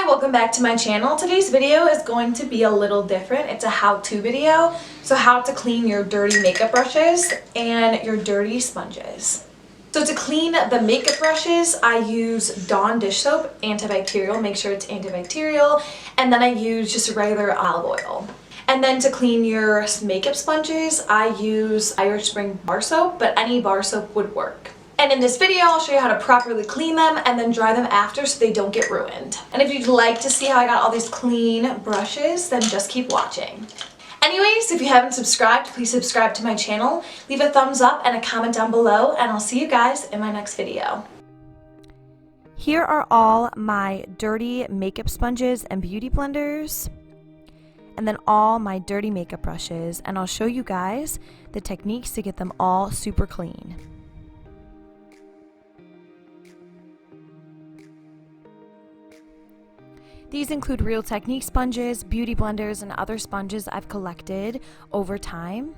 welcome back to my channel. Today's video is going to be a little different. It's a how-to video. So how to clean your dirty makeup brushes and your dirty sponges. So to clean the makeup brushes, I use Dawn dish soap, antibacterial, make sure it's antibacterial, and then I use just regular olive oil. And then to clean your makeup sponges, I use Irish Spring bar soap, but any bar soap would work. And in this video, I'll show you how to properly clean them and then dry them after so they don't get ruined. And if you'd like to see how I got all these clean brushes, then just keep watching. Anyways, if you haven't subscribed, please subscribe to my channel, leave a thumbs up and a comment down below, and I'll see you guys in my next video. Here are all my dirty makeup sponges and beauty blenders, and then all my dirty makeup brushes, and I'll show you guys the techniques to get them all super clean. These include Real Technique sponges, beauty blenders, and other sponges I've collected over time.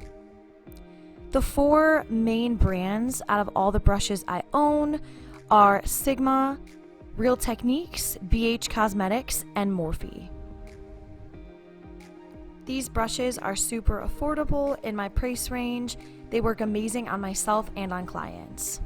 The four main brands out of all the brushes I own are Sigma, Real Techniques, BH Cosmetics, and Morphe. These brushes are super affordable in my price range. They work amazing on myself and on clients.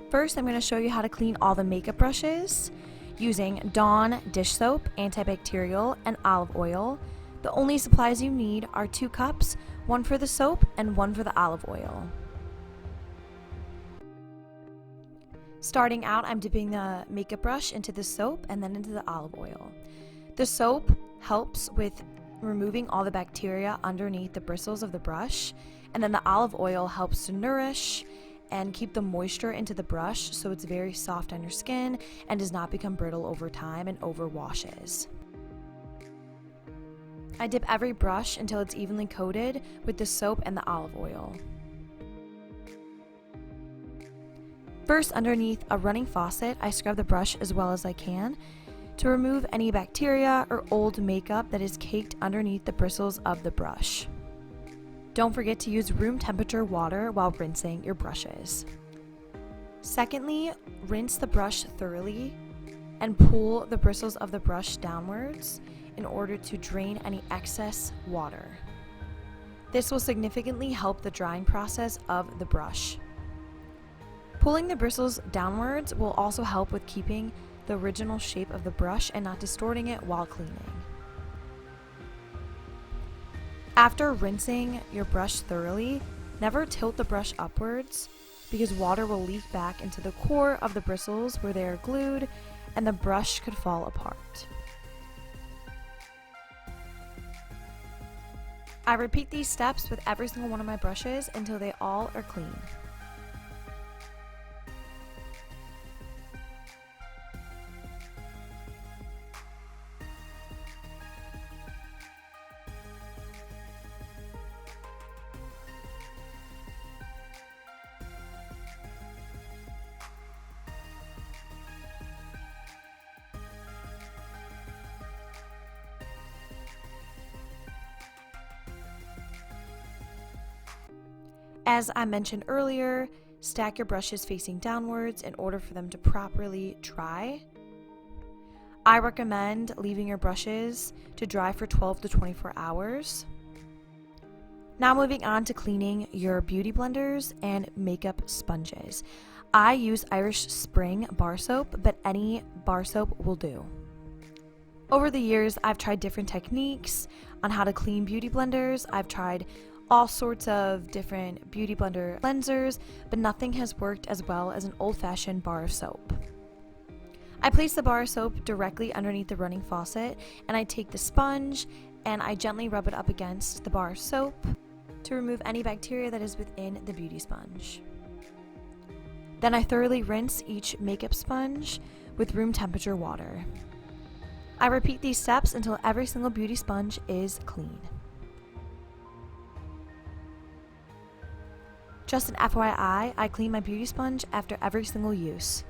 First, I'm going to show you how to clean all the makeup brushes using Dawn dish soap, antibacterial, and olive oil. The only supplies you need are 2 cups, one for the soap and one for the olive oil. Starting out, I'm dipping the makeup brush into the soap and then into the olive oil. The soap helps with removing all the bacteria underneath the bristles of the brush, and then the olive oil helps to nourish and keep the moisture into the brush so it's very soft on your skin and does not become brittle over time and over washes. I dip every brush until it's evenly coated with the soap and the olive oil. First, underneath a running faucet, I scrub the brush as well as I can to remove any bacteria or old makeup that is caked underneath the bristles of the brush. Don't forget to use room temperature water while rinsing your brushes. Secondly, rinse the brush thoroughly and pull the bristles of the brush downwards in order to drain any excess water. This will significantly help the drying process of the brush. Pulling the bristles downwards will also help with keeping the original shape of the brush and not distorting it while cleaning. After rinsing your brush thoroughly, never tilt the brush upwards because water will leak back into the core of the bristles where they are glued and the brush could fall apart. I repeat these steps with every single one of my brushes until they all are clean. As I mentioned earlier, stack your brushes facing downwards in order for them to properly dry. I recommend leaving your brushes to dry for 12 to 24 hours. Now moving on to cleaning your beauty blenders and makeup sponges. I use Irish Spring bar soap, but any bar soap will do. Over the years, I've tried different techniques on how to clean beauty blenders. I've tried all sorts of different beauty blender cleansers, but nothing has worked as well as an old-fashioned bar of soap. I place the bar of soap directly underneath the running faucet, and I take the sponge and I gently rub it up against the bar of soap to remove any bacteria that is within the beauty sponge. Then I thoroughly rinse each makeup sponge with room temperature water. I repeat these steps until every single beauty sponge is clean. Just an FYI, I clean my beauty sponge after every single use.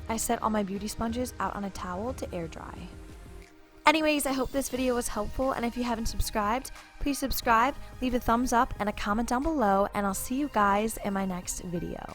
I set all my beauty sponges out on a towel to air dry. Anyways, I hope this video was helpful, and if you haven't subscribed, please subscribe, leave a thumbs up and a comment down below, and I'll see you guys in my next video.